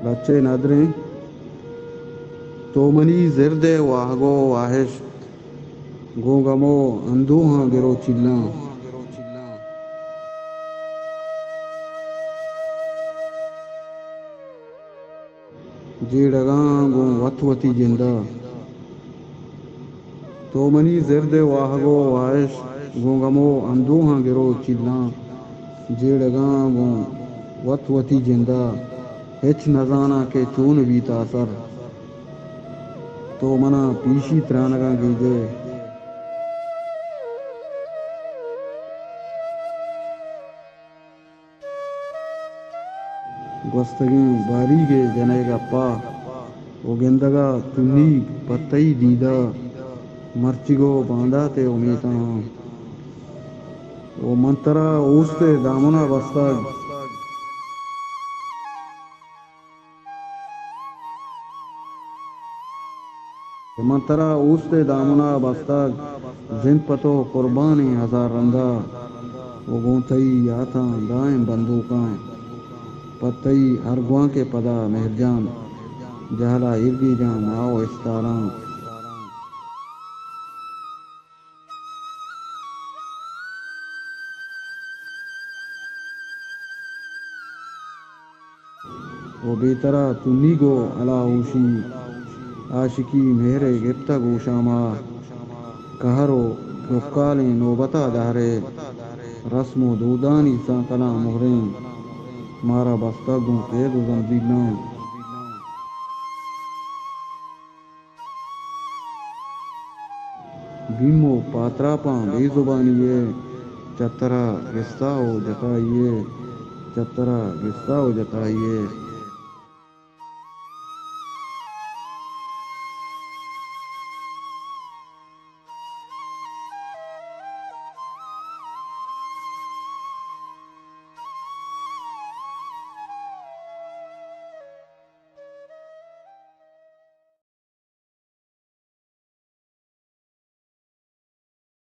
लच्चे नदरें तो मनी जिरदे वाहगो वाहिश गोगमो अंदूहा गिरो चिल्ला जीड़गा गो वथवती जिंदा तो मनी जिरदे वाहगो वाहिश गोगमो अंदूहा गिरो चिल्ला जीड़गा गो वथवती जिंदा हिच नजाना के चून बीता सर तो मना पीशी त्रानगा गीजे गोस्तगी बारीगे जनेगा पा वो गेंदगा तुन्नी पत्तई दीदा मर्चिगो बांधा ते उमेता वो मंतरा ऊसते दामना बस्ता मंतरा ऊसते दामना बस्ता जिन पतो कुर्बानी हजार रंदा वो गोंतई याता दाएं बंदूका पतई अरगुआ के पदा मेहरजान जहला इर्गी जान आओ इस्तारा वो बेतरा तुन्नी गो अला ऊशी आशिकी मेरे गिफ्ता गोशामा कहरो रुकाले नोबता दारे रस्मो दूदानी सांकला मोहरें मारा बस्ता गो कैद जंजीला भीमो पात्रापा बेजुबानिए चतरा गिस्सा हो जताइए चतरा गिस्सा हो जताइए